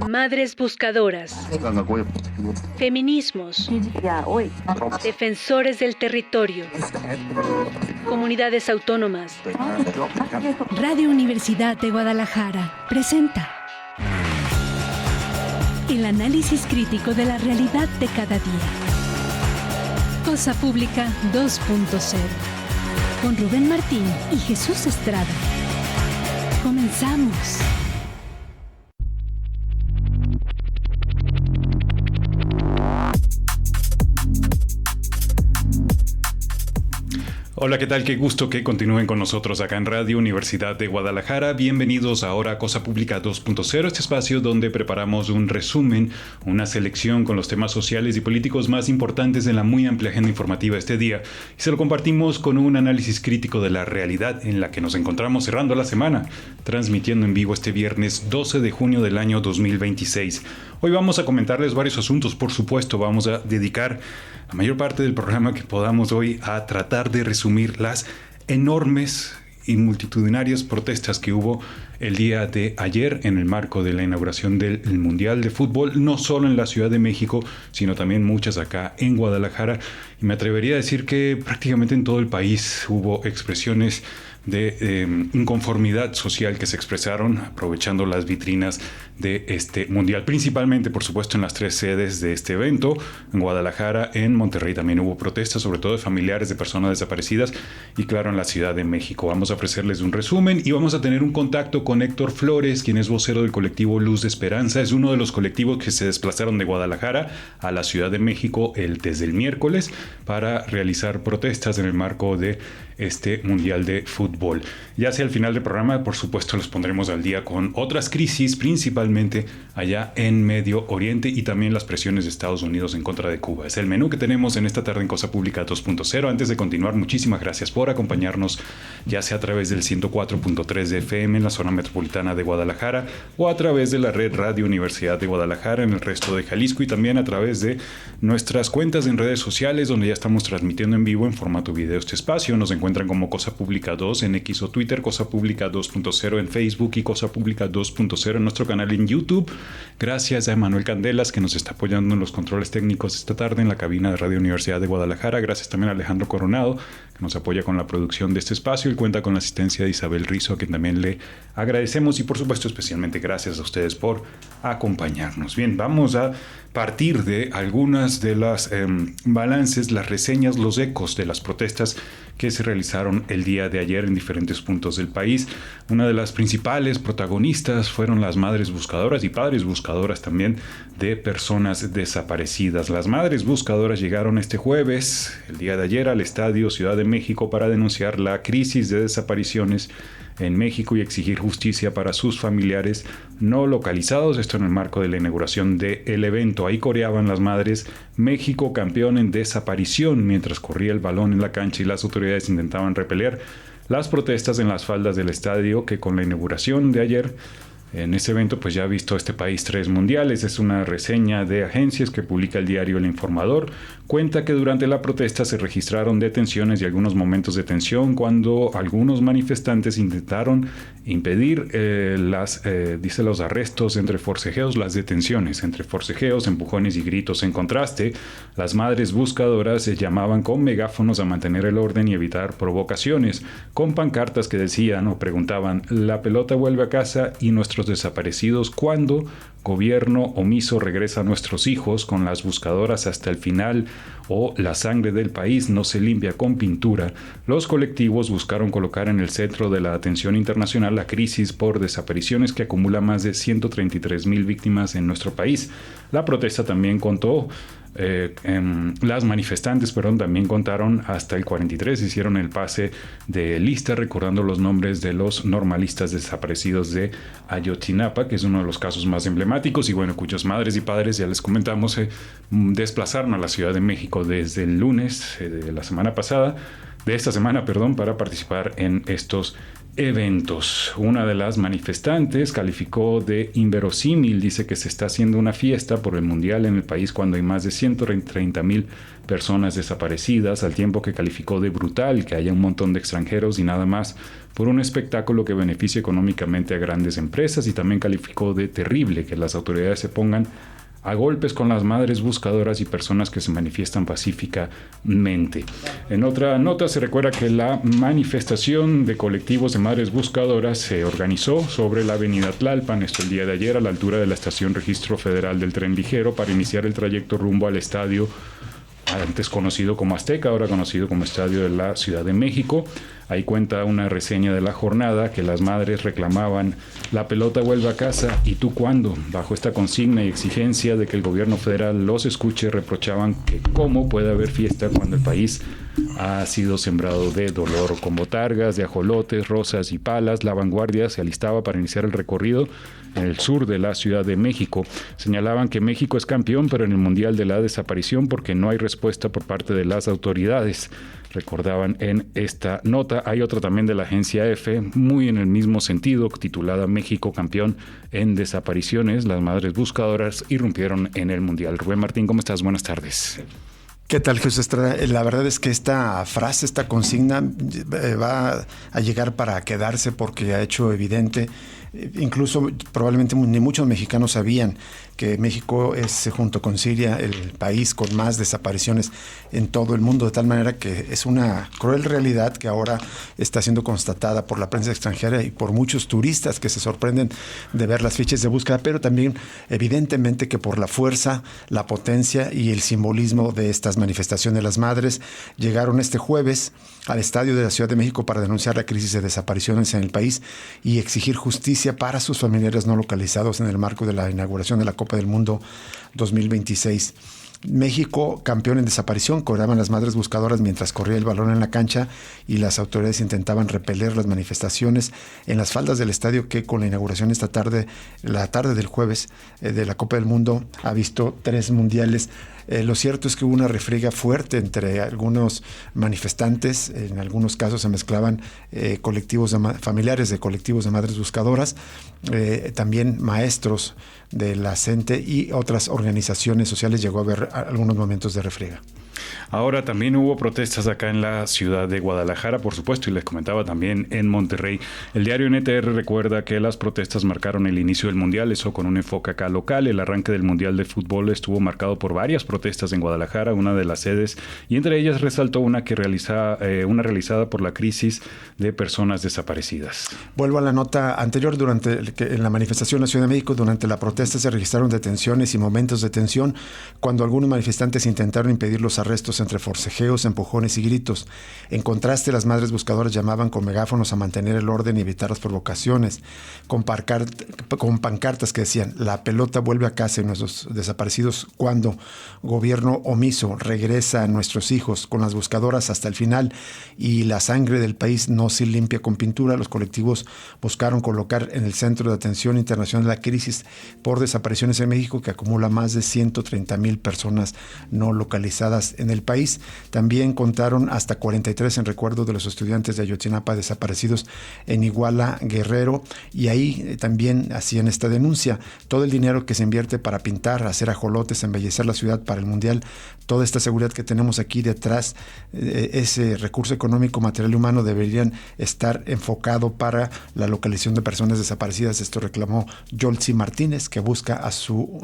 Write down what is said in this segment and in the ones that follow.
Madres buscadoras, feminismos, defensores del territorio, comunidades autónomas. Radio Universidad de Guadalajara presenta el análisis crítico de la realidad de cada día. Cosa Pública 2.0 con Rubén Martín y Jesús Estrada. Comenzamos. Hola, ¿qué tal? Qué gusto que continúen con nosotros acá en Radio Universidad de Guadalajara. Bienvenidos ahora a Cosa Pública 2.0, este espacio donde preparamos un resumen, una selección con los temas sociales y políticos más importantes de la muy amplia agenda informativa este día. Y se lo compartimos con un análisis crítico de la realidad en la que nos encontramos cerrando la semana, transmitiendo en vivo este viernes 12 de junio del año 2026. Hoy vamos a comentarles varios asuntos, por supuesto. Vamos a dedicar la mayor parte del programa que podamos hoy a tratar de resumir las enormes y multitudinarias protestas que hubo el día de ayer en el marco de la inauguración del Mundial de Fútbol, no solo en la Ciudad de México, sino también muchas acá en Guadalajara. Y me atrevería a decir que prácticamente en todo el país hubo expresiones de inconformidad social que se expresaron aprovechando las vitrinas de este mundial, principalmente por supuesto en las tres sedes de este evento, en Guadalajara, en Monterrey también hubo protestas, sobre todo de familiares de personas desaparecidas, y claro, en la Ciudad de México. Vamos a ofrecerles un resumen y vamos a tener un contacto con Héctor Flores, quien es vocero del colectivo Luz de Esperanza. Es uno de los colectivos que se desplazaron de Guadalajara a la Ciudad de México desde el miércoles para realizar protestas en el marco de este Mundial de Fútbol. Ya hacia el final del programa, por supuesto, los pondremos al día con otras crisis, principalmente allá en Medio Oriente, y también las presiones de Estados Unidos en contra de Cuba. Es el menú que tenemos en esta tarde en Cosa Pública 2.0. Antes de continuar, muchísimas gracias por acompañarnos, ya sea a través del 104.3 de FM en la zona metropolitana de Guadalajara, o a través de la red Radio Universidad de Guadalajara en el resto de Jalisco, y también a través de nuestras cuentas en redes sociales, donde ya estamos transmitiendo en vivo en formato video este espacio. Nos encuentran como Cosa Pública 2 en X o Twitter, Cosa Pública 2.0 en Facebook y Cosa Pública 2.0 en nuestro canal en YouTube. Gracias a Emanuel Candelas, que nos está apoyando en los controles técnicos esta tarde en la cabina de Radio Universidad de Guadalajara. Gracias también a Alejandro Coronado, que nos apoya con la producción de este espacio. Él cuenta con la asistencia de Isabel Rizo, a quien también le agradecemos, y por supuesto especialmente gracias a ustedes por acompañarnos. Bien, vamos a partir de algunas de las balances, las reseñas, los ecos de las protestas que se realizaron el día de ayer en diferentes puntos del país. Una de las principales protagonistas fueron las madres buscadoras y padres buscadoras también de personas desaparecidas. Las madres buscadoras llegaron este jueves, el día de ayer, al Estadio Ciudad de México para denunciar la crisis de desapariciones en México y exigir justicia para sus familiares no localizados. Esto en el marco de la inauguración del evento. Ahí coreaban las madres: México campeón en desaparición, mientras corría el balón en la cancha y las autoridades intentaban repeler las protestas en las faldas del estadio, que con la inauguración de ayer en ese evento pues ya ha visto este país 3 mundiales. Es una reseña de agencias que publica el diario El Informador. Cuenta que durante la protesta se registraron detenciones y algunos momentos de tensión cuando algunos manifestantes intentaron impedir los arrestos entre forcejeos, las detenciones entre forcejeos, empujones y gritos. En contraste, las madres buscadoras se llamaban con megáfonos a mantener el orden y evitar provocaciones, con pancartas que decían o preguntaban: la pelota vuelve a casa y nuestros desaparecidos, ¿cuándo? Gobierno omiso regresa a nuestros hijos, con las buscadoras hasta el final, o la sangre del país no se limpia con pintura. Los colectivos buscaron colocar en el centro de la atención internacional la crisis por desapariciones que acumula más de 133,000 víctimas en nuestro país. La protesta también contó las manifestantes, también contaron hasta el 43, hicieron el pase de lista recordando los nombres de los normalistas desaparecidos de Ayotzinapa, que es uno de los casos más emblemáticos, y bueno, cuyas madres y padres, ya les comentamos, se desplazaron a la Ciudad de México desde el lunes de esta semana, para participar en estos eventos. Una de las manifestantes calificó de inverosímil, dice que se está haciendo una fiesta por el mundial en el país cuando hay más de 130,000 personas desaparecidas, al tiempo que calificó de brutal que haya un montón de extranjeros y nada más por un espectáculo que beneficia económicamente a grandes empresas, y también calificó de terrible que las autoridades se pongan a golpes con las madres buscadoras y personas que se manifiestan pacíficamente. En otra nota se recuerda que la manifestación de colectivos de madres buscadoras se organizó sobre la avenida Tlalpan, esto el día de ayer, a la altura de la estación Registro Federal del Tren Ligero, para iniciar el trayecto rumbo al estadio, antes conocido como Azteca, ahora conocido como Estadio de la Ciudad de México. Ahí cuenta una reseña de la jornada que las madres reclamaban: la pelota vuelve a casa, ¿y tú cuándo? Bajo esta consigna y exigencia de que el gobierno federal los escuche, reprochaban que cómo puede haber fiesta cuando el país ha sido sembrado de dolor. Con botargas de ajolotes, rosas y palas, la vanguardia se alistaba para iniciar el recorrido en el sur de la Ciudad de México. Señalaban que México es campeón, pero en el Mundial de la Desaparición, porque no hay respuesta por parte de las autoridades. Recordaban en esta nota. Hay otra también de la agencia EFE, muy en el mismo sentido, titulada México campeón en desapariciones. Las madres buscadoras irrumpieron en el Mundial. Rubén Martín, ¿cómo estás? Buenas tardes. ¿Qué tal, Jesús Estrada? La verdad es que esta frase, esta consigna va a llegar para quedarse, porque ha hecho evidente, incluso probablemente ni muchos mexicanos sabían que México es, junto con Siria, el país con más desapariciones en todo el mundo, de tal manera que es una cruel realidad que ahora está siendo constatada por la prensa extranjera y por muchos turistas que se sorprenden de ver las fichas de búsqueda, pero también evidentemente que por la fuerza, la potencia y el simbolismo de estas manifestaciones. Las madres llegaron este jueves al Estadio de la Ciudad de México para denunciar la crisis de desapariciones en el país y exigir justicia para sus familiares no localizados en el marco de la inauguración de la Copa del Mundo 2026. México, campeón en desaparición, cobraban las madres buscadoras mientras corría el balón en la cancha y las autoridades intentaban repeler las manifestaciones en las faldas del estadio, que con la inauguración esta tarde, la tarde del jueves de la Copa del Mundo, ha visto 3 mundiales. Lo cierto es que hubo una refriega fuerte entre algunos manifestantes. En algunos casos se mezclaban colectivos familiares de colectivos de madres buscadoras, también maestros de la CENTE y otras organizaciones sociales. Llegó a haber algunos momentos de refriega. Ahora también hubo protestas acá en la ciudad de Guadalajara, por supuesto, y les comentaba también en Monterrey. El diario NTR recuerda que las protestas marcaron el inicio del Mundial, eso con un enfoque acá local. El arranque del Mundial de Fútbol estuvo marcado por varias protestas en Guadalajara, una de las sedes, y entre ellas resaltó una realizada por la crisis de personas desaparecidas. Vuelvo a la nota anterior. En la manifestación en la Ciudad de México, durante la protesta se registraron detenciones y momentos de tensión cuando algunos manifestantes intentaron impedir los arrestos entre forcejeos, empujones y gritos. En contraste, las madres buscadoras llamaban con megáfonos a mantener el orden y evitar las provocaciones, con pancartas que decían: la pelota vuelve a casa y nuestros desaparecidos cuando, gobierno omiso, regresa a nuestros hijos, con las buscadoras hasta el final y la sangre del país no se limpia con pintura. Los colectivos buscaron colocar en el centro de atención internacional la crisis por desapariciones en México, que acumula más de 130,000 personas no localizadas en el país. También contaron hasta 43 en recuerdo de los estudiantes de Ayotzinapa desaparecidos en Iguala, Guerrero, y ahí también hacían esta denuncia. Todo el dinero que se invierte para pintar, hacer ajolotes, embellecer la ciudad para el Mundial, toda esta seguridad que tenemos aquí detrás, ese recurso económico, material y humano, deberían estar enfocado para la localización de personas desaparecidas. Esto reclamó Yoltzi Martínez, que busca a su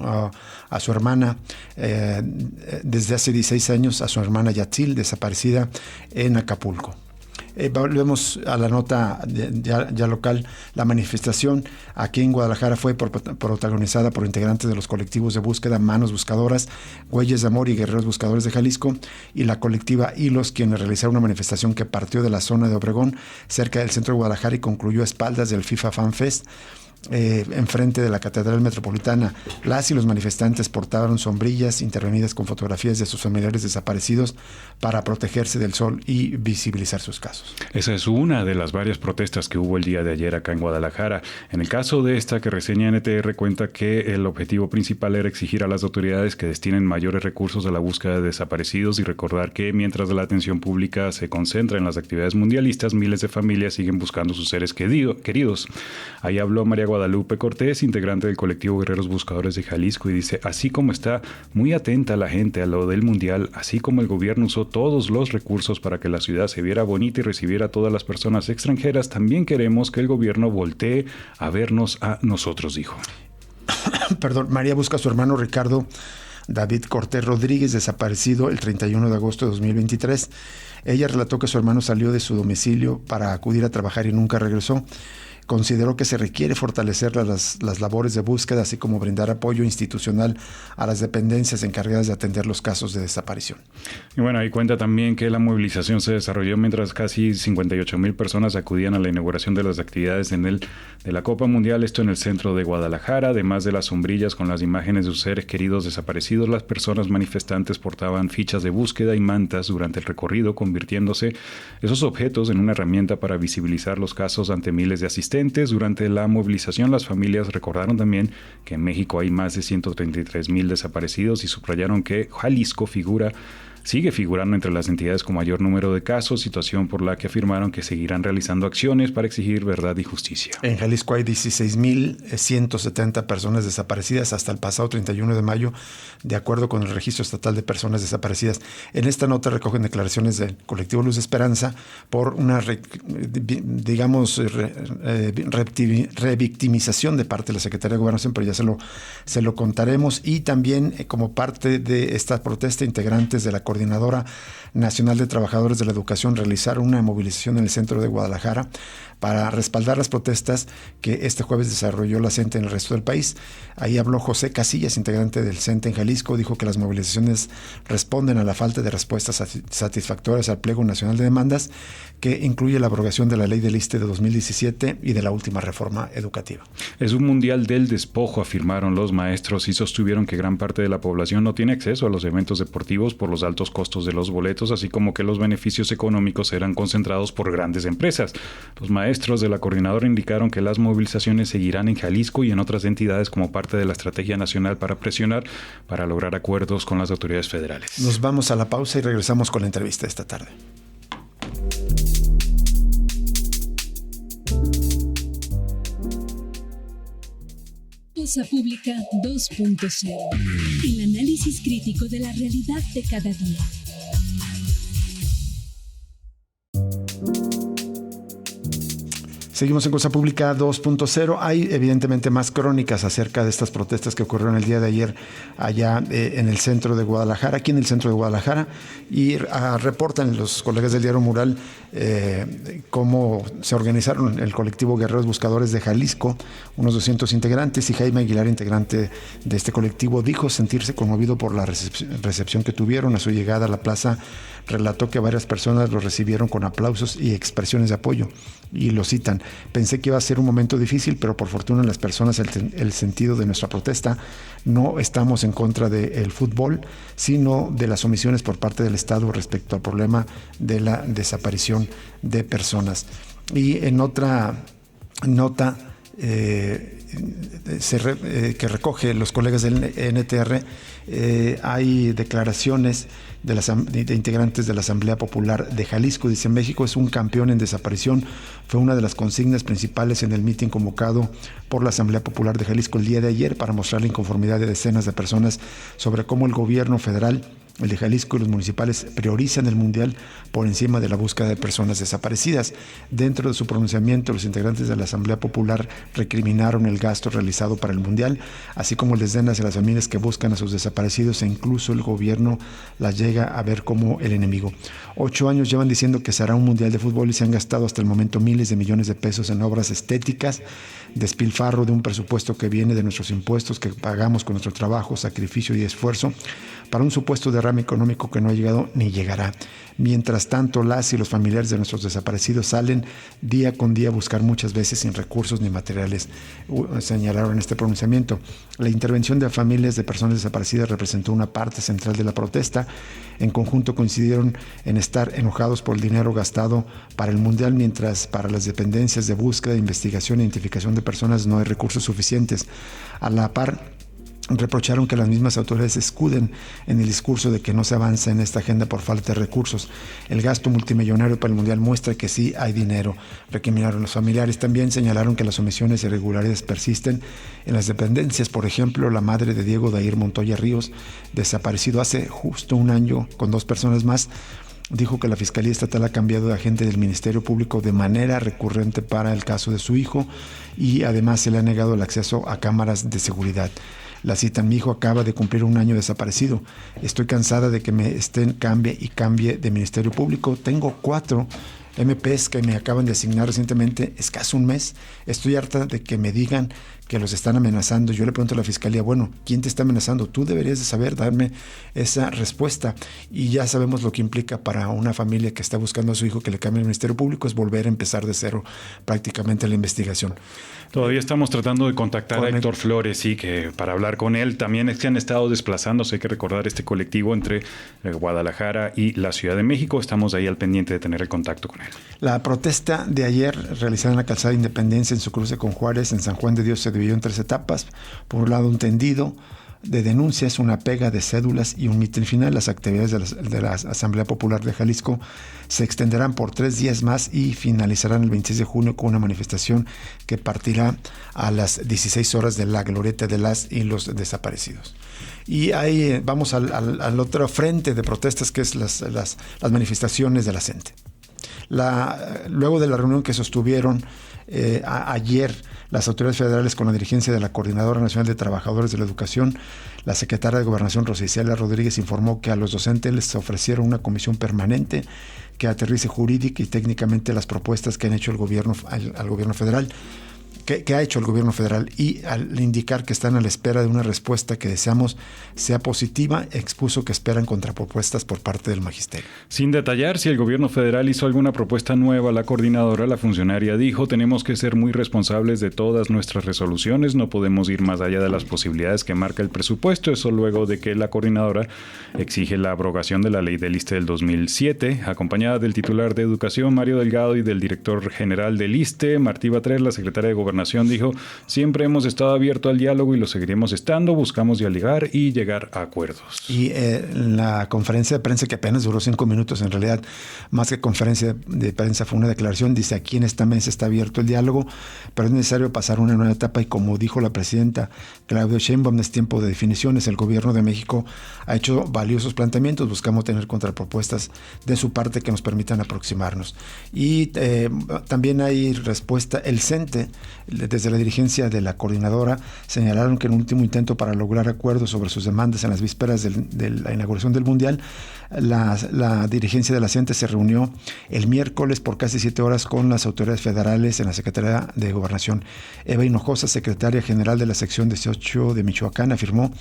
hermana desde hace 16 años, a su hermana Yatzil, desaparecida en Acapulco. Volvemos a la nota ya local. La manifestación aquí en Guadalajara fue protagonizada por integrantes de los colectivos de búsqueda Manos Buscadoras, Huellas de Amor y Guerreros Buscadores de Jalisco, y la colectiva Hilos, quienes realizaron una manifestación que partió de la zona de Obregón, cerca del centro de Guadalajara, y concluyó a espaldas del FIFA Fan Fest. enfrente de la Catedral Metropolitana. Las y los manifestantes portaron sombrillas intervenidas con fotografías de sus familiares desaparecidos para protegerse del sol y visibilizar sus casos. Esa es una de las varias protestas que hubo el día de ayer acá en Guadalajara. En el caso de esta que reseña NTR, cuenta que el objetivo principal era exigir a las autoridades que destinen mayores recursos a la búsqueda de desaparecidos y recordar que mientras la atención pública se concentra en las actividades mundialistas, miles de familias siguen buscando sus seres queridos. Ahí habló María Guadalupe Cortés, integrante del colectivo Guerreros Buscadores de Jalisco, y dice: así como está muy atenta la gente a lo del mundial, así como el gobierno usó todos los recursos para que la ciudad se viera bonita y recibiera a todas las personas extranjeras, también queremos que el gobierno voltee a vernos a nosotros, dijo. Perdón, María busca a su hermano Ricardo David Cortés Rodríguez, desaparecido el 31 de agosto de 2023. Ella relató que su hermano salió de su domicilio para acudir a trabajar y nunca regresó. Consideró que se requiere fortalecer las labores de búsqueda, así como brindar apoyo institucional a las dependencias encargadas de atender los casos de desaparición. Y bueno, ahí cuenta también que la movilización se desarrolló mientras casi 58,000 personas acudían a la inauguración de las actividades de la Copa Mundial, esto en el centro de Guadalajara. Además de las sombrillas con las imágenes de sus seres queridos desaparecidos, las personas manifestantes portaban fichas de búsqueda y mantas durante el recorrido, convirtiéndose esos objetos en una herramienta para visibilizar los casos ante miles de asistentes. Durante la movilización, las familias recordaron también que en México hay más de 133,000 desaparecidos y subrayaron que Jalisco sigue figurando entre las entidades con mayor número de casos, situación por la que afirmaron que seguirán realizando acciones para exigir verdad y justicia. En Jalisco hay 16,170 personas desaparecidas hasta el pasado 31 de mayo, de acuerdo con el Registro Estatal de Personas Desaparecidas. En esta nota recogen declaraciones del colectivo Luz de Esperanza por una, revictimización de parte de la Secretaría de Gobernación, pero ya se lo contaremos. Y también, como parte de esta protesta, integrantes de la Coordinadora Nacional de Trabajadores de la Educación realizaron una movilización en el centro de Guadalajara para respaldar las protestas que este jueves desarrolló la CENTE en el resto del país. Ahí habló José Casillas, integrante del CENTE en Jalisco. Dijo que las movilizaciones responden a la falta de respuestas satisfactorias al pliego nacional de demandas, que incluye la abrogación de la ley del ISSSTE de 2017 y de la última reforma educativa. Es un mundial del despojo, afirmaron los maestros, y sostuvieron que gran parte de la población no tiene acceso a los eventos deportivos por los altos costos de los boletos, así como que los beneficios económicos serán concentrados por grandes empresas. Los maestros de la coordinadora indicaron que las movilizaciones seguirán en Jalisco y en otras entidades como parte de la estrategia nacional para presionar para lograr acuerdos con las autoridades federales. Nos vamos a la pausa y regresamos con la entrevista esta tarde. Cosa Pública 2.0. El análisis crítico de la realidad de cada día. Seguimos en Cosa Pública 2.0. Hay evidentemente más crónicas acerca de estas protestas que ocurrieron el día de ayer allá en el centro de Guadalajara, aquí en el centro de Guadalajara, y reportan los colegas del Diario Mural cómo se organizaron el colectivo Guerreros Buscadores de Jalisco, unos 200 integrantes, y Jaime Aguilar, integrante de este colectivo, dijo sentirse conmovido por la recepción que tuvieron a su llegada a la plaza. Relató que varias personas lo recibieron con aplausos y expresiones de apoyo, y lo citan: pensé que iba a ser un momento difícil, pero por fortuna las personas, el sentido de nuestra protesta, no estamos en contra del fútbol, sino de las omisiones por parte del Estado respecto al problema de la desaparición de personas. Y en otra nota que recoge los colegas del NTR, hay declaraciones de integrantes de la Asamblea Popular de Jalisco. Dice: México es un campeón en desaparición. Fue una de las consignas principales en el mitin convocado por la Asamblea Popular de Jalisco el día de ayer para mostrar la inconformidad de decenas de personas sobre cómo el gobierno federal, el de Jalisco y los municipales priorizan el mundial por encima de la búsqueda de personas desaparecidas. Dentro de su pronunciamiento, los integrantes de la Asamblea Popular recriminaron el gasto realizado para el mundial, así como el desdén hacia las familias que buscan a sus desaparecidos, e incluso el gobierno las llega a ver como el enemigo. 8 años llevan diciendo que se hará un mundial de fútbol y se han gastado hasta el momento miles de millones de pesos en obras estéticas, despilfarro de un presupuesto que viene de nuestros impuestos que pagamos con nuestro trabajo, sacrificio y esfuerzo. para un supuesto derrame económico que no ha llegado ni llegará. Mientras tanto, las y los familiares de nuestros desaparecidos salen día con día a buscar, muchas veces sin recursos ni materiales, señalaron en este pronunciamiento. La intervención de familias de personas desaparecidas representó una parte central de la protesta. En conjunto coincidieron en estar enojados por el dinero gastado para el Mundial, mientras para las dependencias de búsqueda, investigación e identificación de personas no hay recursos suficientes. A la par, reprocharon que las mismas autoridades escuden en el discurso de que no se avanza en esta agenda por falta de recursos. El gasto multimillonario para el Mundial muestra que sí hay dinero, recriminaron los familiares. También señalaron que las omisiones y irregularidades persisten en las dependencias. Por ejemplo, la madre de Diego Dair Montoya Ríos, desaparecido hace justo un año con 2 personas más, dijo que la Fiscalía Estatal ha cambiado de agente del Ministerio Público de manera recurrente para el caso de su hijo, y además se le ha negado el acceso a cámaras de seguridad. La citan: mi hijo acaba de cumplir un año desaparecido. Estoy cansada de que me estén cambie y cambie de Ministerio Público. Tengo 4 MPs que me acaban de asignar recientemente, escaso un mes. Estoy harta de que me digan que los están amenazando. Yo le pregunto a la Fiscalía, bueno, ¿quién te está amenazando? Tú deberías de saber, darme esa respuesta. Y ya sabemos lo que implica para una familia que está buscando a su hijo que le cambie el Ministerio Público, es volver a empezar de cero prácticamente la investigación. Todavía estamos tratando de contactar a Héctor Flores, sí, que para hablar con él. También es que han estado desplazándose, hay que recordar, este colectivo entre Guadalajara y la Ciudad de México. Estamos ahí al pendiente de tener el contacto con él. La protesta de ayer, realizada en la calzada Independencia en su cruce con Juárez, en San Juan de Dios, se dividió en 3 etapas. Por un lado, un tendido de denuncias, una pega de cédulas y un mitin final. Las actividades de la Asamblea Popular de Jalisco se extenderán por 3 días más y finalizarán el 26 de junio con una manifestación que partirá a las 16 horas de la glorieta de las y los desaparecidos. Y ahí vamos al otro frente de protestas, que es las manifestaciones de la CENTE. Luego de la reunión que sostuvieron ayer las autoridades federales con la dirigencia de la Coordinadora Nacional de Trabajadores de la Educación, la secretaria de Gobernación, Rosa Isela Rodríguez, informó que a los docentes les ofrecieron una comisión permanente que aterrice jurídica y técnicamente las propuestas que han hecho el gobierno al gobierno federal. Que ha hecho el gobierno federal, y al indicar que están a la espera de una respuesta que deseamos sea positiva, expuso que esperan contrapropuestas por parte del magisterio. Sin detallar si el gobierno federal hizo alguna propuesta nueva a la coordinadora, la funcionaria dijo: tenemos que ser muy responsables de todas nuestras resoluciones, no podemos ir más allá de las posibilidades que marca el presupuesto. Eso luego de que la coordinadora exige la abrogación de la ley del ISSSTE del 2007, acompañada del titular de Educación, Mario Delgado, y del director general del ISSSTE, Martí Batres. La secretaria de Gobernación dijo: siempre hemos estado abiertos al diálogo y lo seguiremos estando, buscamos dialogar y llegar a acuerdos. Y la conferencia de prensa, que apenas duró 5 minutos, en realidad más que conferencia de prensa fue una declaración, dice: aquí en esta mesa está abierto el diálogo, pero es necesario pasar una nueva etapa, y como dijo la presidenta Claudia Sheinbaum, es tiempo de definiciones. El gobierno de México ha hecho valiosos planteamientos, buscamos tener contrapropuestas de su parte que nos permitan aproximarnos. Y también hay respuesta. El CENTE, desde la dirigencia de la coordinadora, señalaron que en un último intento para lograr acuerdos sobre sus demandas en las vísperas de la inauguración del Mundial, la dirigencia de la CENTE se reunió el miércoles por casi 7 horas con las autoridades federales en la Secretaría de Gobernación. Eva Hinojosa, secretaria general de la sección 18 de Michoacán, afirmó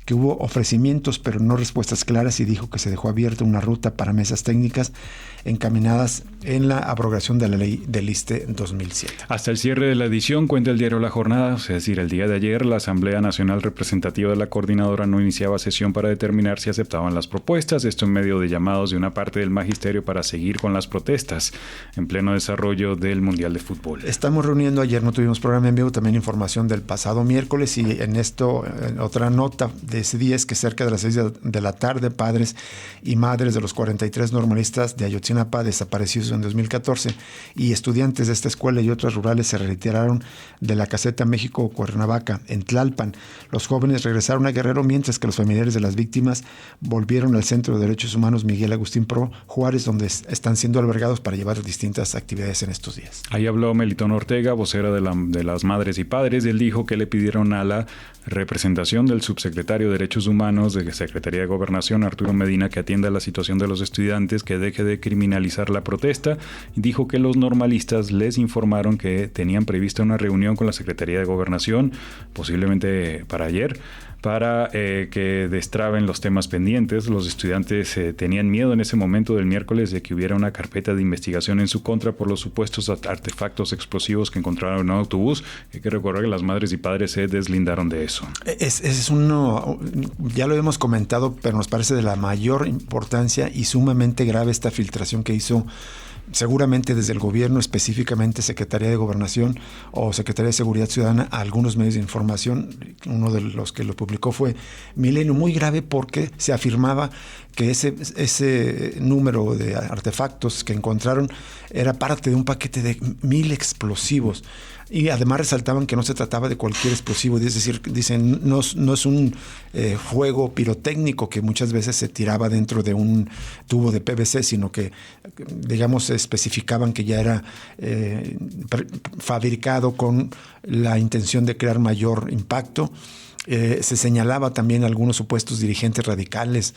que hubo ofrecimientos pero no respuestas claras, y dijo que se dejó abierta una ruta para mesas técnicas encaminadas en la abrogación de la ley del ISSSTE 2007. Hasta el cierre de la edición, cuenta el diario La Jornada, es decir, el día de ayer, la Asamblea Nacional Representativa de la Coordinadora no iniciaba sesión para determinar si aceptaban las propuestas, esto en medio de llamados de una parte del magisterio para seguir con las protestas en pleno desarrollo del Mundial de Fútbol. Estamos reuniendo, ayer no tuvimos programa en vivo, también información del pasado miércoles, y en esto, otra nota de ese día es que cerca de las 6 de la tarde, padres y madres de los 43 normalistas de Ayotzinapa desaparecidos en 2014 y estudiantes de esta escuela y otras rurales se retiraron de la caseta México-Cuernavaca en Tlalpan. Los jóvenes regresaron a Guerrero, mientras que los familiares de las víctimas volvieron al Centro de Derechos Humanos Miguel Agustín Pro Juárez, donde están siendo albergados para llevar distintas actividades en estos días. Ahí habló Melitón Ortega, vocera de las madres y padres. Él dijo que le pidieron a la representación del subsecretario de Derechos Humanos de Secretaría de Gobernación, Arturo Medina, que atienda la situación de los estudiantes, que deje de criminalizar la protesta, y dijo que los normalistas les informaron que tenían prevista una reunión con la Secretaría de Gobernación, posiblemente para ayer, para que destraben los temas pendientes. Los estudiantes tenían miedo en ese momento del miércoles de que hubiera una carpeta de investigación en su contra por los supuestos artefactos explosivos que encontraron en un autobús. Hay que recordar que las madres y padres se deslindaron de eso. Es uno, ya lo hemos comentado, pero nos parece de la mayor importancia y sumamente grave esta filtración que hizo seguramente desde el gobierno, específicamente Secretaría de Gobernación o Secretaría de Seguridad Ciudadana, a algunos medios de información. Uno de los que lo publicó fue Milenio, muy grave porque se afirmaba que ese número de artefactos que encontraron era parte de un paquete de 1,000 explosivos. Y además resaltaban que no se trataba de cualquier explosivo, es decir, dicen, no es un fuego pirotécnico que muchas veces se tiraba dentro de un tubo de PVC, sino que, digamos, especificaban que ya era fabricado con la intención de crear mayor impacto. Se señalaba también a algunos supuestos dirigentes radicales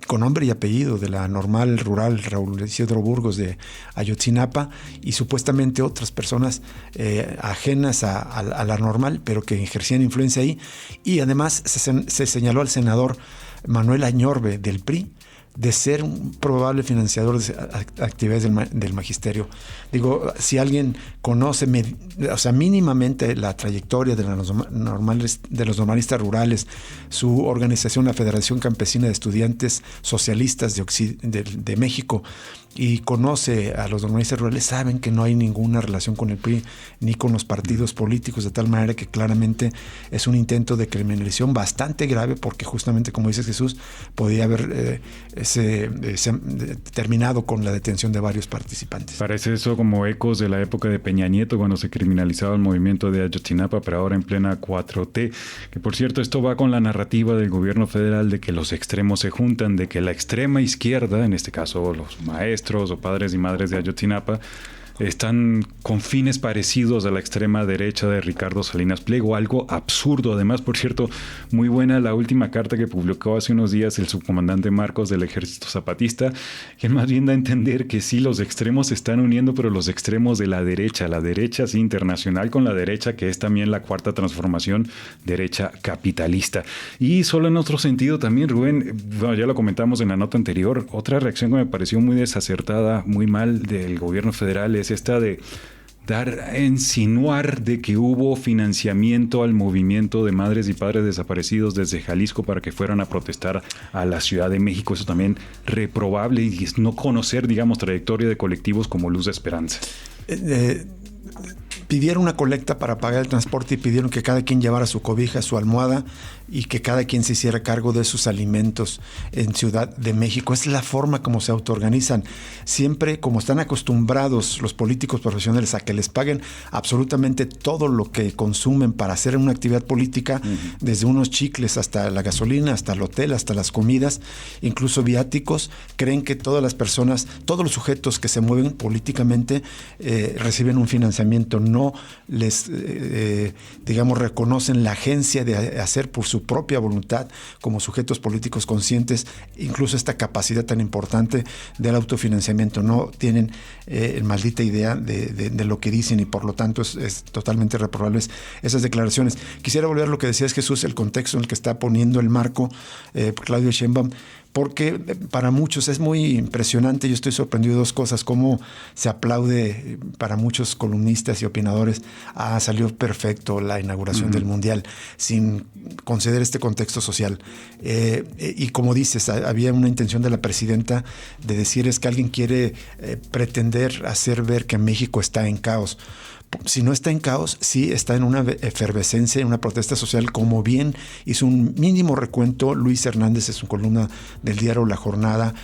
con nombre y apellido de la Normal Rural Raúl Isidro Burgos de Ayotzinapa y supuestamente otras personas ajenas a la Normal, pero que ejercían influencia ahí. Y además se señaló al senador Manuel Añorbe del PRI de ser un probable financiador de actividades del magisterio. Digo, si alguien conoce, mínimamente la trayectoria de los normalistas rurales, su organización, la Federación Campesina de Estudiantes Socialistas de México, y conoce a los normalistas rurales, saben que no hay ninguna relación con el PRI ni con los partidos políticos, de tal manera que claramente es un intento de criminalización bastante grave, porque justamente, como dice Jesús, podía haber terminado con la detención de varios participantes. Parece eso como ecos de la época de Peña Nieto, cuando se criminalizaba el movimiento de Ayotzinapa, pero ahora en plena 4T, que por cierto esto va con la narrativa del gobierno federal de que los extremos se juntan, de que la extrema izquierda, en este caso los maestros o padres y madres de Ayotzinapa, están con fines parecidos a la extrema derecha de Ricardo Salinas Pliego, algo absurdo. Además, por cierto, muy buena la última carta que publicó hace unos días el subcomandante Marcos del Ejército Zapatista, que más bien da a entender que sí, los extremos se están uniendo, pero los extremos de la derecha sí, internacional, con la derecha que es también la cuarta transformación, derecha capitalista. Y solo en otro sentido también, Rubén, bueno, ya lo comentamos en la nota anterior, otra reacción que me pareció muy desacertada, muy mal del gobierno federal es esta de insinuar de que hubo financiamiento al movimiento de madres y padres desaparecidos desde Jalisco para que fueran a protestar a la Ciudad de México. Eso también reprobable y es no conocer, digamos, trayectoria de colectivos como Luz de Esperanza. Pidieron una colecta para pagar el transporte y pidieron que cada quien llevara su cobija, su almohada y que cada quien se hiciera cargo de sus alimentos en Ciudad de México. Es la forma como se autoorganizan. Siempre, como están acostumbrados los políticos profesionales a que les paguen absolutamente todo lo que consumen para hacer una actividad política, desde unos chicles hasta la gasolina, hasta el hotel, hasta las comidas, incluso viáticos, creen que todas las personas, todos los sujetos que se mueven políticamente reciben un financiamiento. No les, digamos, reconocen la agencia de hacer por su propia voluntad como sujetos políticos conscientes, incluso esta capacidad tan importante del autofinanciamiento. No tienen maldita idea de lo que dicen y por lo tanto es totalmente reprobables esas declaraciones. Quisiera volver a lo que decías, Jesús, el contexto en el que está poniendo el marco Claudio Sheinbaum, porque para muchos es muy impresionante. Yo estoy sorprendido de dos cosas: cómo se aplaude para muchos columnistas y opinadores. Salió perfecto la inauguración del Mundial, sin considerar este contexto social. Y como dices, había una intención de la presidenta de decir es que alguien quiere pretender hacer ver que México está en caos. Si no está en caos, sí está en una efervescencia, en una protesta social, como bien hizo un mínimo recuento Luis Hernández en su columna del diario La Jornada,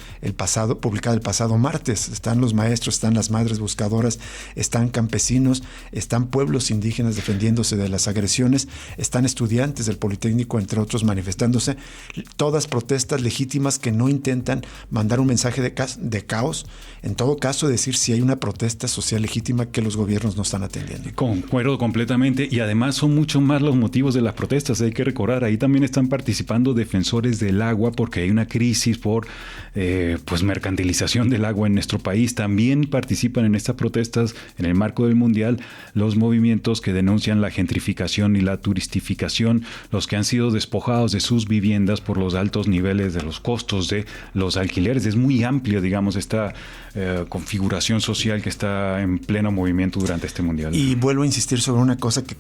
publicada el pasado martes. Están los maestros, están las madres buscadoras, están campesinos, están pueblos indígenas defendiéndose de las agresiones, están estudiantes del Politécnico, entre otros, manifestándose. Todas protestas legítimas que no intentan mandar un mensaje de caos. En todo caso, decir si hay una protesta social legítima que los gobiernos no están atendiendo. entendiendo. Concuerdo completamente, y además son mucho más los motivos de las protestas. Hay que recordar, ahí también están participando defensores del agua, porque hay una crisis por pues mercantilización del agua en nuestro país. También participan en estas protestas, en el marco del Mundial, los movimientos que denuncian la gentrificación y la turistificación, los que han sido despojados de sus viviendas por los altos niveles de los costos de los alquileres. Es muy amplio, digamos, esta configuración social que está en pleno movimiento durante este Mundial. Y vuelvo a insistir sobre una cosa que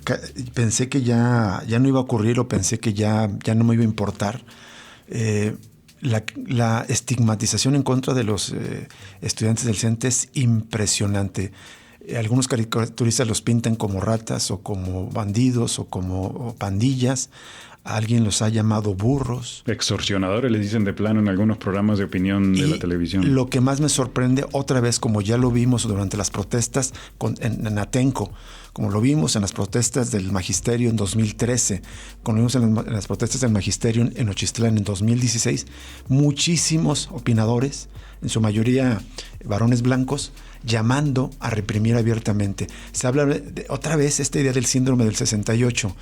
pensé que ya no iba a ocurrir, o pensé que ya no me iba a importar. La estigmatización en contra de los estudiantes del CENTE es impresionante. Algunos caricaturistas los pintan como ratas, o como bandidos, o como pandillas. Alguien los ha llamado burros. Extorsionadores les dicen de plano en algunos programas de opinión de la televisión. Lo que más me sorprende, otra vez, como ya lo vimos durante las protestas en Atenco, como lo vimos en las protestas del Magisterio en 2013, como lo vimos en las protestas del Magisterio en Nochistlán en 2016, muchísimos opinadores, en su mayoría varones blancos, llamando a reprimir abiertamente. Se habla otra vez esta idea del síndrome del 68.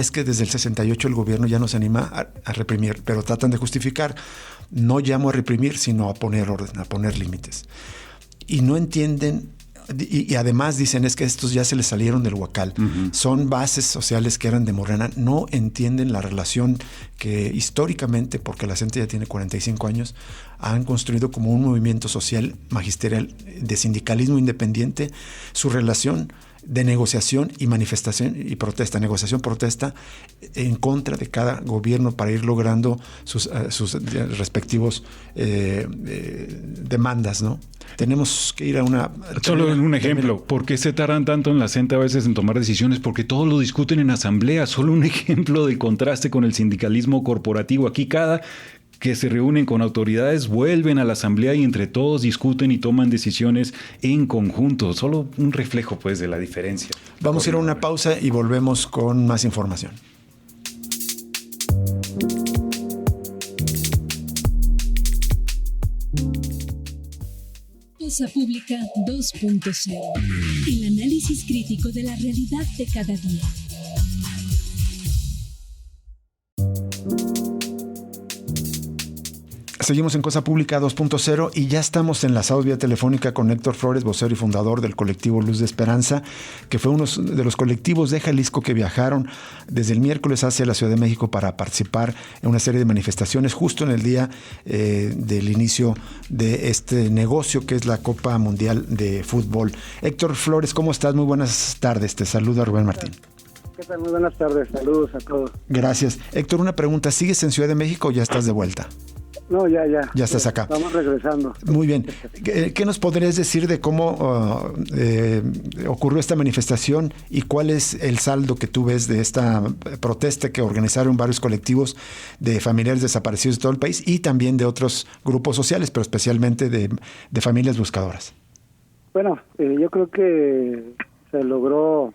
Es que desde el 68 el gobierno ya no se anima a reprimir, pero tratan de justificar. No llamo a reprimir, sino a poner orden, a poner límites. Y no entienden, y además dicen, es que estos ya se les salieron del huacal. Uh-huh. Son bases sociales que eran de Morena. No entienden la relación que históricamente, porque la CENTE ya tiene 45 años, han construido como un movimiento social magisterial de sindicalismo independiente, su relación de negociación y manifestación y protesta, negociación-protesta en contra de cada gobierno para ir logrando sus respectivos demandas, ¿no? Tenemos que ir a una... Solo en un ejemplo, ¿por qué se tardan tanto en la CENTE a veces en tomar decisiones? Porque todo lo discuten en asamblea. Solo un ejemplo del contraste con el sindicalismo corporativo. Aquí cada que se reúnen con autoridades vuelven a la asamblea y entre todos discuten y toman decisiones en conjunto. Solo un reflejo, pues, de la diferencia. Vamos a ir a una pausa y volvemos con más información. Cosa Pública 2.0. El análisis crítico de la realidad de cada día. Seguimos en Cosa Pública 2.0 y ya estamos enlazados vía telefónica con Héctor Flores, vocero y fundador del colectivo Luz de Esperanza, que fue uno de los colectivos de Jalisco que viajaron desde el miércoles hacia la Ciudad de México para participar en una serie de manifestaciones justo en el día del inicio de este negocio que es la Copa Mundial de Fútbol. Héctor Flores, ¿cómo estás? Muy buenas tardes. Te saluda Rubén Martín. ¿Qué tal? Muy buenas tardes. Saludos a todos. Gracias. Héctor, una pregunta. ¿Sigues en Ciudad de México o ya estás de vuelta? No, ya. Ya estás acá. Vamos regresando. Muy bien. ¿Qué nos podrías decir de cómo ocurrió esta manifestación y cuál es el saldo que tú ves de esta protesta que organizaron varios colectivos de familiares desaparecidos de todo el país y también de otros grupos sociales, pero especialmente de familias buscadoras? Bueno, yo creo que se logró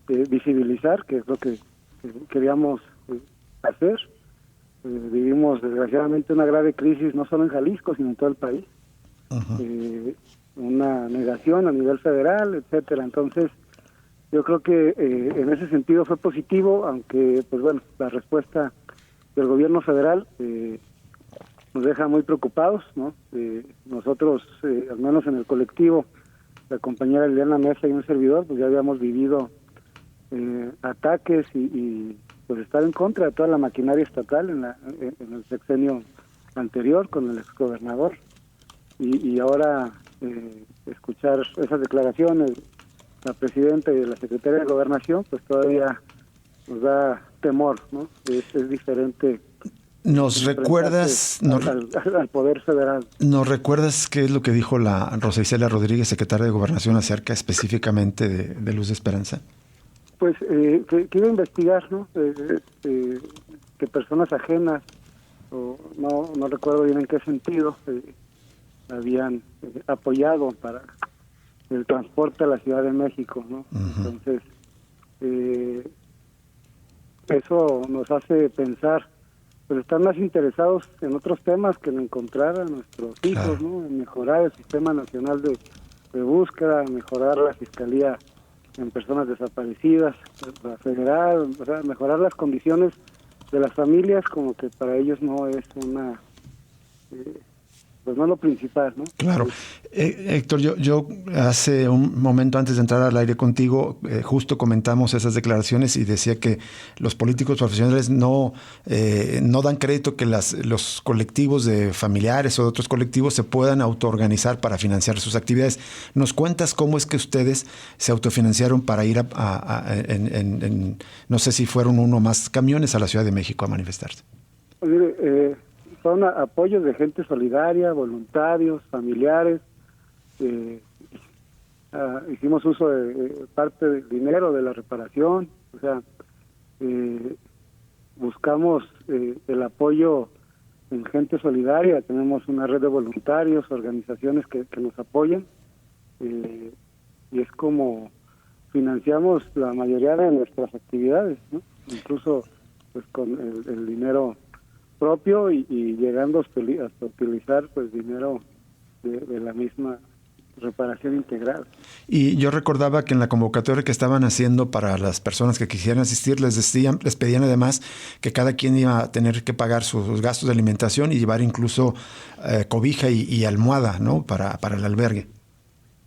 visibilizar, que es lo que queríamos hacer. Vivimos desgraciadamente una grave crisis no solo en Jalisco sino en todo el país. Uh-huh. Una negación a nivel federal, etcétera. Entonces yo creo que en ese sentido fue positivo, aunque pues bueno, la respuesta del gobierno federal nos deja muy preocupados, ¿no? Nosotros, al menos en el colectivo, la compañera Liliana Mesa y un servidor, pues ya habíamos vivido ataques y pues estar en contra de toda la maquinaria estatal en el sexenio anterior con el exgobernador y ahora escuchar esas declaraciones de la presidenta y de la secretaria de Gobernación pues todavía nos da temor, ¿no? Es diferente. ¿Nos recuerdas al poder federal? ¿Nos recuerdas qué es lo que dijo la Rosa Isela Rodríguez, secretaria de Gobernación, acerca específicamente de Luz de Esperanza? Pues que iba a investigar, ¿no? Que personas ajenas, o no recuerdo bien en qué sentido, habían apoyado para el transporte a la Ciudad de México, ¿no? Uh-huh. Entonces, eso nos hace pensar, pues estar más interesados en otros temas que en encontrar a nuestros hijos, claro, ¿no? En mejorar el Sistema Nacional de Búsqueda, mejorar la Fiscalía en personas desaparecidas, la federal, o sea, mejorar las condiciones de las familias, como que para ellos no es una, pues no lo principal, ¿no? Claro. Héctor, yo hace un momento antes de entrar al aire contigo, justo comentamos esas declaraciones y decía que los políticos profesionales no dan crédito que los colectivos de familiares o de otros colectivos se puedan autoorganizar para financiar sus actividades. ¿Nos cuentas cómo es que ustedes se autofinanciaron para ir no sé si fueron uno o más camiones a la Ciudad de México a manifestarse? Son apoyos de gente solidaria, voluntarios, familiares. Hicimos uso de parte del dinero de la reparación, o sea, buscamos el apoyo en gente solidaria. Tenemos una red de voluntarios, organizaciones que nos apoyan, y es como financiamos la mayoría de nuestras actividades, ¿no? Incluso pues con el dinero propio y llegando hasta utilizar pues dinero de la misma reparación integral. Y yo recordaba que en la convocatoria que estaban haciendo para las personas que quisieran asistir, les pedían además que cada quien iba a tener que pagar sus gastos de alimentación y llevar incluso cobija y almohada, ¿no? para el albergue.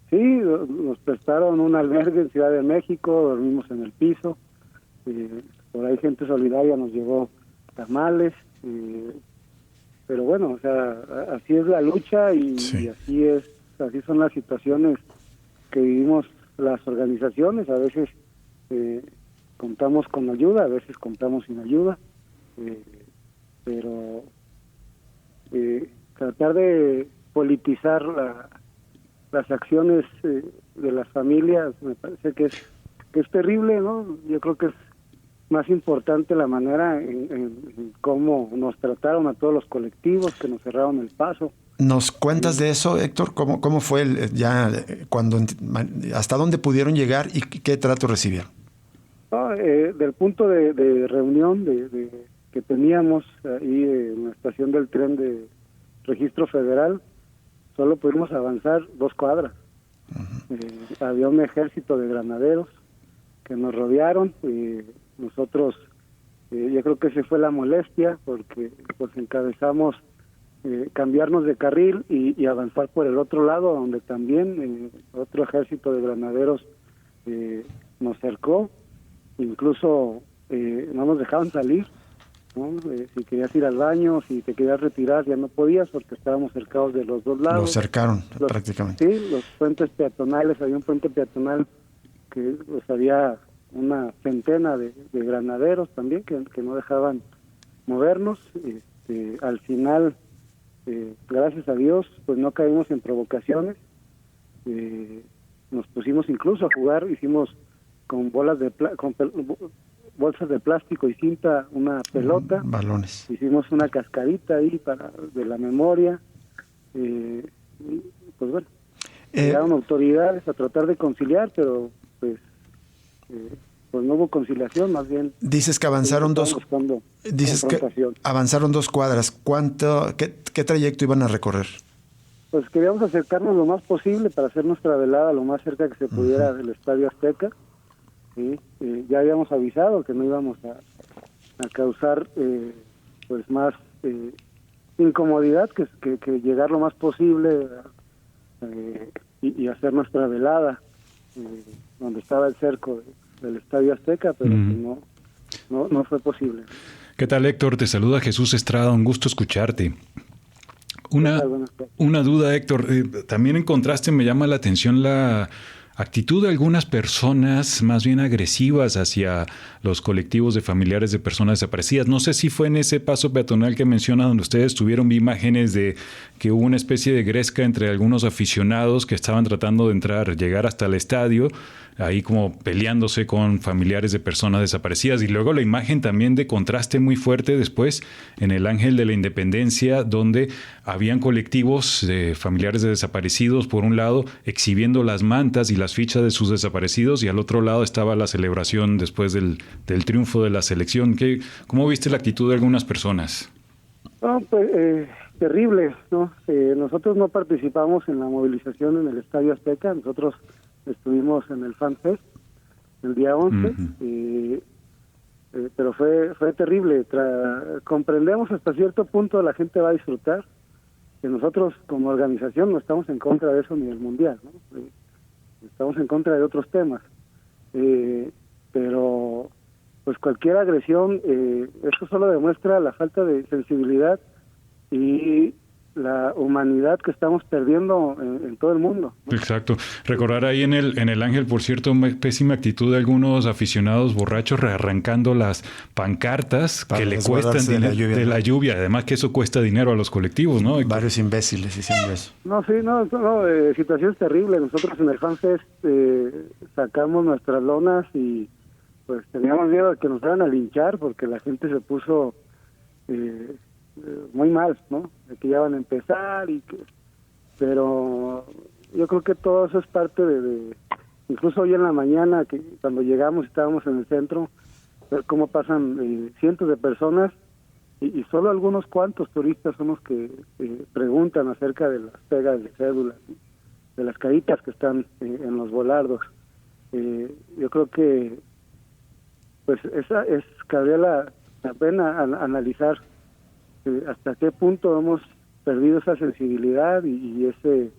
Sí, nos prestaron un albergue en Ciudad de México, dormimos en el piso, por ahí gente solidaria nos llevó tamales, pero bueno, o sea, así es la lucha y así son las situaciones que vivimos las organizaciones. A veces contamos con ayuda, a veces contamos sin ayuda, pero tratar de politizar las acciones de las familias me parece que es terrible, ¿no? Yo creo que es más importante la manera en cómo nos trataron a todos los colectivos, que nos cerraron el paso. ¿Nos cuentas de eso, Héctor? ¿Cómo fue hasta dónde pudieron llegar y qué trato recibieron? Del punto de reunión que teníamos ahí en la estación del tren de Registro Federal, solo pudimos avanzar 2 cuadras. Uh-huh. Había un ejército de granaderos que nos rodearon y nosotros, yo creo que esa fue la molestia, porque pues encabezamos cambiarnos de carril y avanzar por el otro lado, donde también otro ejército de granaderos nos cercó, incluso no nos dejaban salir, ¿no? Si querías ir al baño, si te querías retirar, ya no podías porque estábamos cercados de los dos lados. Nos cercaron prácticamente. Sí, los puentes peatonales, había un puente peatonal que pues había una centena de granaderos también que no dejaban movernos. Al final, gracias a Dios, pues no caímos en provocaciones. Nos pusimos incluso a jugar, hicimos con bolsas de plástico y cinta una pelota, balones. Hicimos una cascarita ahí de la memoria. Pues bueno, llegaron autoridades a tratar de conciliar, pero pues no hubo conciliación, más bien. Dices que avanzaron avanzaron 2 cuadras. ¿Qué trayecto iban a recorrer? Pues queríamos acercarnos lo más posible para hacer nuestra velada lo más cerca que se pudiera del Estadio Azteca. ¿Sí? Ya habíamos avisado que no íbamos a causar pues más incomodidad, que llegar lo más posible y hacer nuestra velada donde estaba el cerco del Estadio Azteca, pero no fue posible. ¿Qué tal, Héctor? Te saluda Jesús Estrada, un gusto escucharte. Una duda, Héctor. También en contraste me llama la atención la actitud de algunas personas más bien agresivas hacia los colectivos de familiares de personas desaparecidas. No sé si fue en ese paso peatonal que menciona donde ustedes tuvieron, vi imágenes de que hubo una especie de gresca entre algunos aficionados que estaban tratando de llegar hasta el estadio, ahí como peleándose con familiares de personas desaparecidas. Y luego la imagen también de contraste muy fuerte después en el Ángel de la Independencia, donde habían colectivos de familiares de desaparecidos, por un lado, exhibiendo las mantas y las fichas de sus desaparecidos, y al otro lado estaba la celebración después del triunfo de la selección. ¿Cómo viste la actitud de algunas personas? No, pues, terrible, ¿no? Nosotros no participamos en la movilización en el Estadio Azteca, nosotros estuvimos en el Fan Fest, el día 11, pero fue terrible. Comprendemos hasta cierto punto la gente va a disfrutar, que nosotros como organización no estamos en contra de eso a nivel mundial, ¿no? Estamos en contra de otros temas, pero pues cualquier agresión, eso solo demuestra la falta de sensibilidad y la humanidad que estamos perdiendo en todo el mundo, ¿no? Exacto. Recordar ahí en el Ángel, por cierto, pésima actitud de algunos aficionados borrachos rearrancando las pancartas para que le cuestan de la lluvia. Además que eso cuesta dinero a los colectivos, ¿no? Varios imbéciles diciendo eso. No, sí, no, situaciones terribles. Nosotros en el FanFest sacamos nuestras lonas y pues teníamos miedo de que nos fueran a linchar porque la gente se puso muy mal, ¿no? De que ya van a empezar pero yo creo que todo eso es parte de incluso hoy en la mañana, que cuando llegamos estábamos en el centro, ver cómo pasan cientos de personas y solo algunos cuantos turistas son los que preguntan acerca de las pegas de cédulas, ¿no? De las caritas que están en los volardos. Yo creo que pues cabría la pena analizar hasta qué punto hemos perdido esa sensibilidad y ese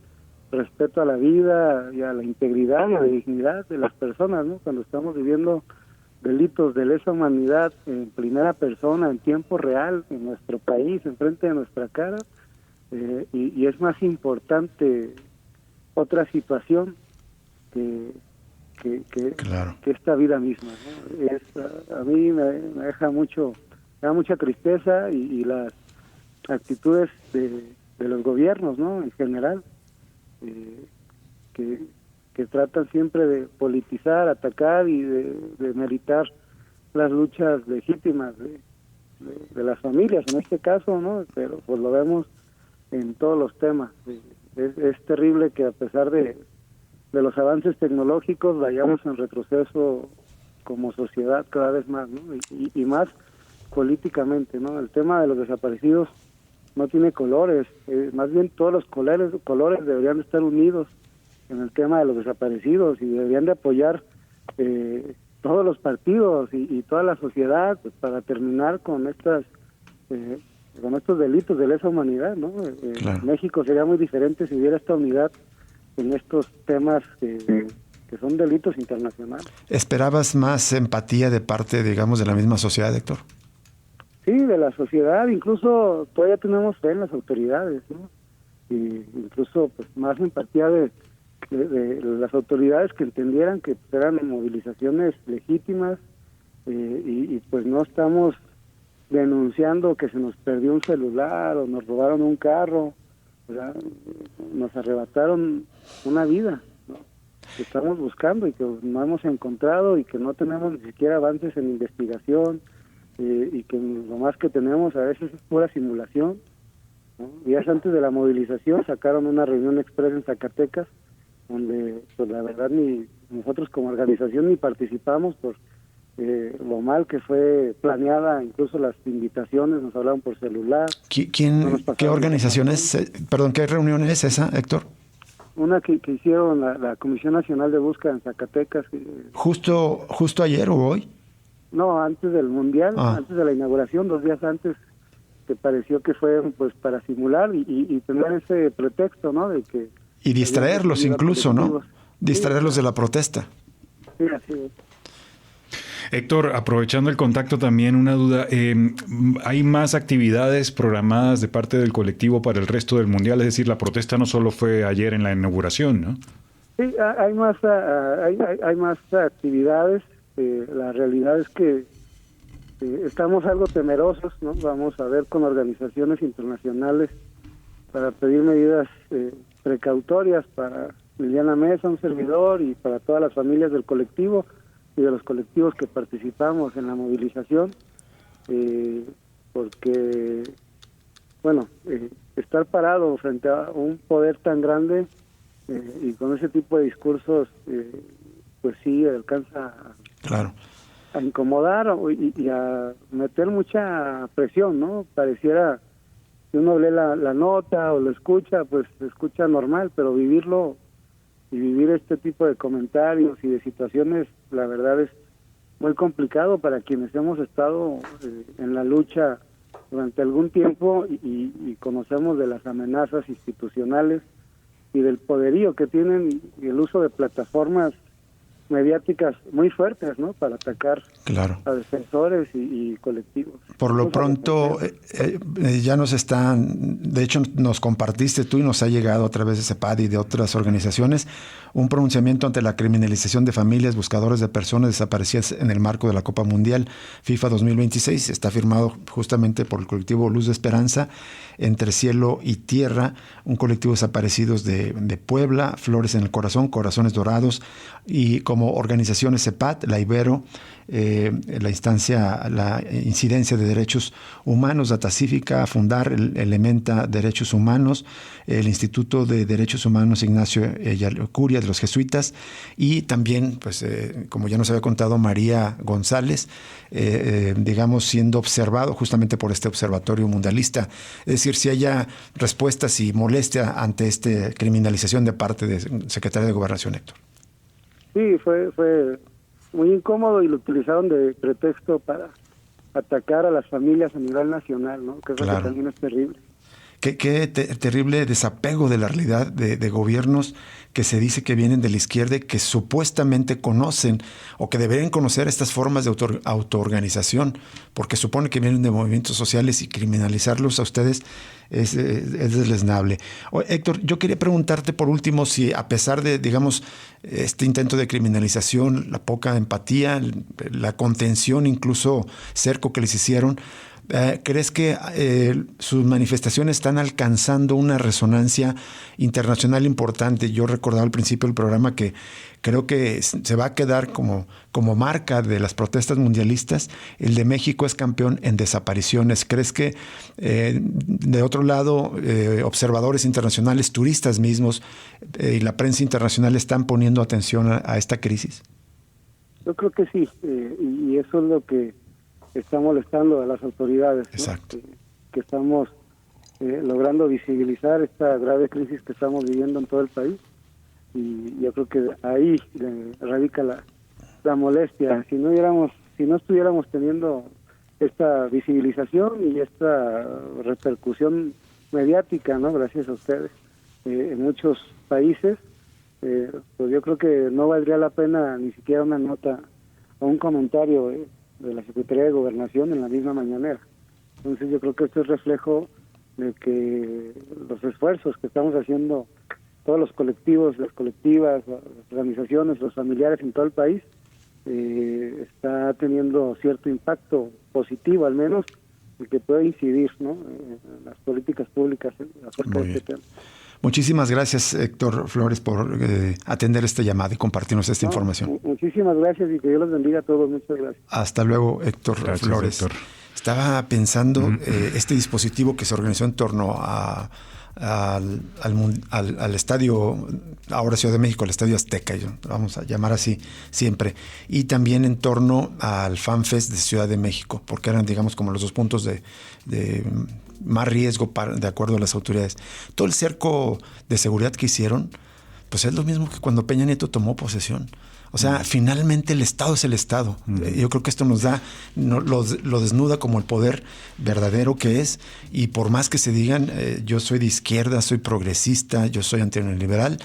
respeto a la vida y a la integridad y a la dignidad de las personas, ¿no? Cuando estamos viviendo delitos de lesa humanidad en primera persona, en tiempo real, en nuestro país, enfrente de nuestra cara, y es más importante otra situación que esta vida misma, ¿no? A mí me deja mucha tristeza y las actitudes de los gobiernos, ¿no? En general, que tratan siempre de politizar, atacar y de meritar las luchas legítimas de las familias, en este caso, ¿no? Pero pues lo vemos en todos los temas. Es terrible que a pesar de los avances tecnológicos vayamos en retroceso como sociedad cada vez más, ¿no? Y más políticamente, ¿no? El tema de los desaparecidos no tiene colores, más bien todos los colores deberían estar unidos en el tema de los desaparecidos y deberían de apoyar todos los partidos y toda la sociedad, pues, para terminar con estos delitos de lesa humanidad, ¿no? Claro. México sería muy diferente si hubiera esta unidad en estos temas que son delitos internacionales. ¿Esperabas más empatía de parte, digamos, de la misma sociedad, Héctor? Sí, de la sociedad, incluso todavía tenemos fe en las autoridades, ¿no? Y incluso pues más empatía de las autoridades que entendieran que eran movilizaciones legítimas y pues no estamos denunciando que se nos perdió un celular o nos robaron un carro, ¿verdad? Nos arrebataron una vida, ¿no? Que estamos buscando y que no hemos encontrado y que no tenemos ni siquiera avances en investigación. Y que lo más que tenemos a veces es pura simulación, ¿no? Días antes de la movilización sacaron una reunión express en Zacatecas, donde pues la verdad ni nosotros como organización ni participamos por lo mal que fue planeada, incluso las invitaciones nos hablaban por celular. ¿Qué organización es? Perdón, ¿qué reunión es esa, Héctor? Una que hicieron la Comisión Nacional de Búsqueda en Zacatecas. ¿Justo ayer o hoy? No, antes del Mundial, antes de la inauguración, 2 días antes, que pareció que fue pues para simular y tener ese pretexto, ¿no? De que y distraerlos incluso, ¿no? Distraerlos de la protesta. Sí, así es. Héctor, aprovechando el contacto también, una duda. ¿Hay más actividades programadas de parte del colectivo para el resto del Mundial? Es decir, la protesta no solo fue ayer en la inauguración, ¿no? Sí, hay más actividades. La realidad es que estamos algo temerosos, ¿no? Vamos a ver con organizaciones internacionales para pedir medidas precautorias para Liliana Mesa, un servidor, y para todas las familias del colectivo y de los colectivos que participamos en la movilización, porque, bueno, estar parado frente a un poder tan grande y con ese tipo de discursos, pues sí alcanza a incomodar y a meter mucha presión, ¿no? Pareciera que uno lee la nota o lo escucha, pues se escucha normal, pero vivirlo y vivir este tipo de comentarios y de situaciones la verdad es muy complicado para quienes hemos estado en la lucha durante algún tiempo y conocemos de las amenazas institucionales y del poderío que tienen y el uso de plataformas mediáticas muy fuertes, ¿no? Para atacar a defensores y colectivos. Por lo pronto, ya nos están, de hecho nos compartiste tú y nos ha llegado a través de CEPAD y de otras organizaciones un pronunciamiento ante la criminalización de familias buscadores de personas desaparecidas en el marco de la Copa Mundial FIFA 2026. Está firmado justamente por el colectivo Luz de Esperanza, Entre Cielo y Tierra, un colectivo de desaparecidos de Puebla, Flores en el Corazón, Corazones Dorados, y como organizaciones CEPAD, la Ibero, la Incidencia de Derechos Humanos, Data Cívica, Fundar, Elementa Derechos Humanos, el Instituto de Derechos Humanos Ignacio Curia de los Jesuitas, y también, pues, como ya nos había contado, María González, digamos, siendo observado justamente por este Observatorio Mundialista. Es decir, si haya respuestas y molestia ante esta criminalización de parte del secretario de Gobernación, Héctor. Sí, fue muy incómodo y lo utilizaron de pretexto para atacar a las familias a nivel nacional, ¿no? Que es lo que también es terrible. Qué terrible desapego de la realidad de gobiernos que se dice que vienen de la izquierda y que supuestamente conocen o que deberían conocer estas formas de autoorganización, porque supone que vienen de movimientos sociales, y criminalizarlos a ustedes es deleznable. Héctor, yo quería preguntarte por último si, a pesar de, digamos, este intento de criminalización, la poca empatía, la contención, incluso cerco que les hicieron, ¿crees que sus manifestaciones están alcanzando una resonancia internacional importante? Yo recordaba al principio del programa que creo que se va a quedar como marca de las protestas mundialistas. El de México es campeón en desapariciones. ¿Crees que, de otro lado, observadores internacionales, turistas mismos y la prensa internacional están poniendo atención a esta crisis? Yo creo que sí, y eso es lo que está molestando a las autoridades, ¿no? Exacto. Que estamos logrando visibilizar esta grave crisis que estamos viviendo en todo el país, y yo creo que ahí radica la molestia. Si no estuviéramos teniendo esta visibilización y esta repercusión mediática, ¿no? Gracias a ustedes, en muchos países, pues yo creo que no valdría la pena ni siquiera una nota o un comentario de la Secretaría de Gobernación en la misma mañanera. Entonces yo creo que esto es reflejo de que los esfuerzos que estamos haciendo todos los colectivos, las colectivas, las organizaciones, los familiares en todo el país, está teniendo cierto impacto positivo al menos, y que puede incidir, ¿no?, en las políticas públicas acerca de este tema. Muchísimas gracias, Héctor Flores, por atender esta llamada y compartirnos esta información. Muchísimas gracias y que Dios los bendiga a todos. Muchas gracias. Hasta luego, Héctor Flores. Héctor. Estaba pensando este dispositivo que se organizó en torno al estadio, ahora Ciudad de México, al Estadio Azteca, vamos a llamar así siempre, y también en torno al FanFest de Ciudad de México, porque eran, digamos, como los dos puntos de más riesgo de acuerdo a las autoridades. Todo el cerco de seguridad que hicieron, pues es lo mismo que cuando Peña Nieto tomó posesión. O sea, finalmente el Estado es el Estado. Yo creo que esto nos da, lo desnuda como el poder verdadero que es, y por más que se digan, yo soy de izquierda, soy progresista, yo soy antineoliberal,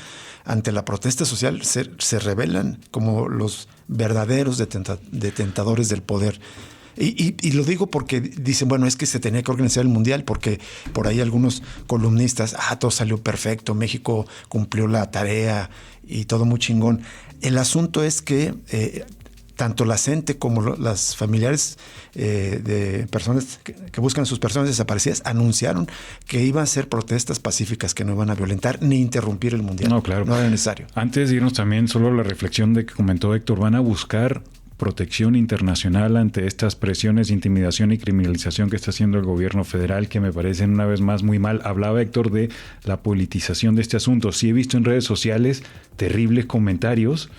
ante la protesta social se revelan como los verdaderos detentadores del poder. Y lo digo porque dicen, bueno, es que se tenía que organizar el Mundial, porque por ahí algunos columnistas, todo salió perfecto, México cumplió la tarea y todo muy chingón. El asunto es que tanto la gente como las familiares de personas que buscan a sus personas desaparecidas anunciaron que iban a ser protestas pacíficas, que no iban a violentar ni interrumpir el Mundial. No, claro. No era necesario. Antes de irnos también, solo la reflexión de que comentó Héctor, van a buscar protección internacional ante estas presiones, intimidación y criminalización que está haciendo el gobierno federal, que me parecen una vez más muy mal. Hablaba Héctor de la politización de este asunto. Sí he visto en redes sociales terribles comentarios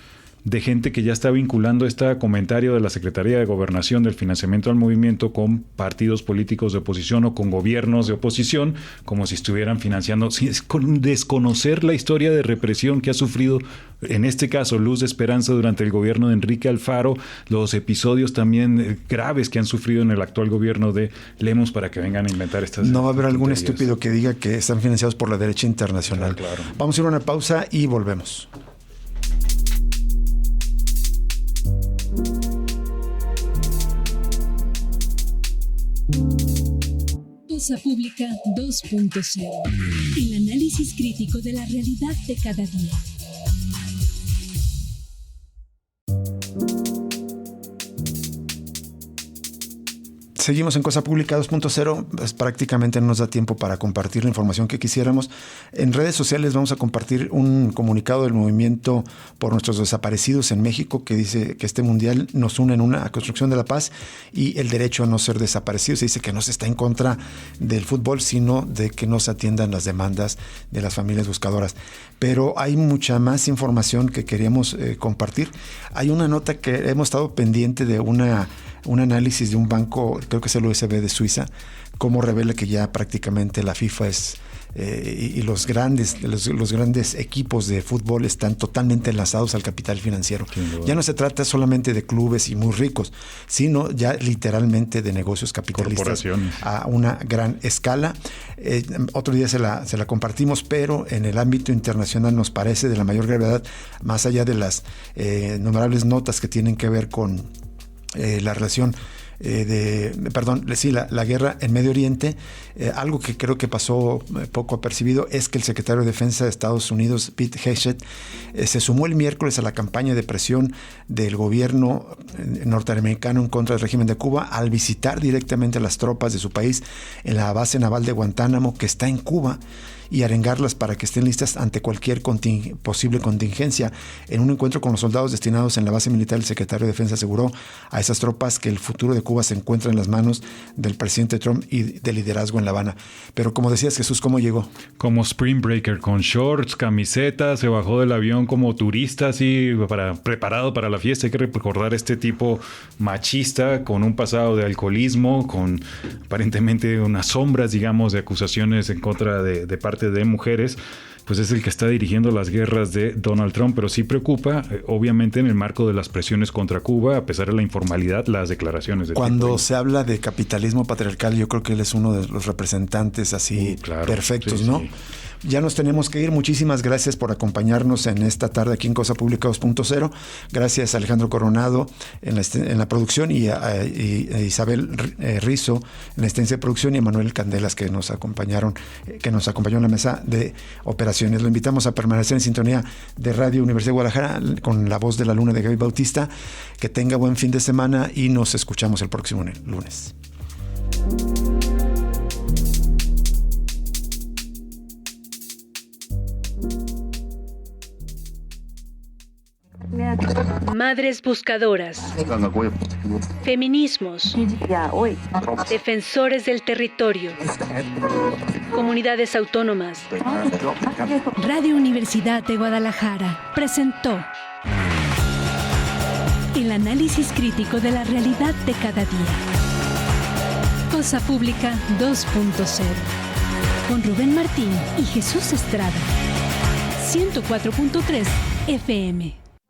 de gente que ya está vinculando este comentario de la Secretaría de Gobernación del financiamiento al movimiento con partidos políticos de oposición o con gobiernos de oposición, como si estuvieran financiando, con desconocer la historia de represión que ha sufrido, en este caso, Luz de Esperanza durante el gobierno de Enrique Alfaro, los episodios también graves que han sufrido en el actual gobierno de Lemos, para que vengan a inventar estas... No va a haber algún estúpido que diga que están financiados por la derecha internacional. Claro. Vamos a ir a una pausa y volvemos. Cosa Pública 2.0. El análisis crítico de la realidad de cada día. Seguimos en Cosa Pública 2.0, pues prácticamente no nos da tiempo para compartir la información que quisiéramos. En redes sociales vamos a compartir un comunicado del Movimiento por Nuestros Desaparecidos en México que dice que este mundial nos une en una construcción de la paz y el derecho a no ser desaparecidos. Se dice que no se está en contra del fútbol, sino de que no se atiendan las demandas de las familias buscadoras. Pero hay mucha más información que queríamos compartir. Hay una nota que hemos estado pendiente de un análisis de un banco, creo que es el USB de Suiza, cómo revela que ya prácticamente la FIFA es y los grandes equipos de fútbol están totalmente enlazados al capital financiero. Ya no se trata solamente de clubes y muy ricos, sino ya literalmente de negocios capitalistas a una gran escala. Otro día se la compartimos, pero en el ámbito internacional nos parece de la mayor gravedad, más allá de las innumerables notas que tienen que ver con la relación la guerra en Medio Oriente. Algo que creo que pasó poco apercibido es que el secretario de Defensa de Estados Unidos, Pete Hegseth, se sumó el miércoles a la campaña de presión del gobierno norteamericano en contra del régimen de Cuba al visitar directamente a las tropas de su país en la base naval de Guantánamo, que está en Cuba, y arengarlas para que estén listas ante cualquier posible contingencia. En un encuentro con los soldados destinados en la base militar, el secretario de Defensa aseguró a esas tropas que el futuro de Cuba se encuentra en las manos del presidente Trump y del liderazgo en La Habana. Pero como decías, Jesús, ¿cómo llegó? Como Spring Breaker, con shorts, camiseta, se bajó del avión como turista, así preparado para la fiesta. Hay que recordar este tipo machista, con un pasado de alcoholismo, con aparentemente unas sombras, digamos, de acusaciones en contra de parte de mujeres, pues es el que está dirigiendo las guerras de Donald Trump, pero sí preocupa, obviamente, en el marco de las presiones contra Cuba, a pesar de la informalidad, las declaraciones de cuando se habla de capitalismo patriarcal, yo creo que él es uno de los representantes así perfectos, sí, ¿no? Sí. Ya nos tenemos que ir. Muchísimas gracias por acompañarnos en esta tarde aquí en Cosa Pública 2.0. Gracias a Alejandro Coronado en la producción y a Isabel Rizo en la asistencia de producción y a Manuel Candelas que nos acompañó en la mesa de operaciones. Lo invitamos a permanecer en sintonía de Radio Universidad de Guadalajara con La Voz de la Luna de Gaby Bautista. Que tenga buen fin de semana y nos escuchamos el próximo lunes. Madres buscadoras. Feminismos. Defensores del territorio. Comunidades autónomas. Radio Universidad de Guadalajara presentó el análisis crítico de la realidad de cada día. Cosa Pública 2.0 con Rubén Martín y Jesús Estrada. 104.3 FM.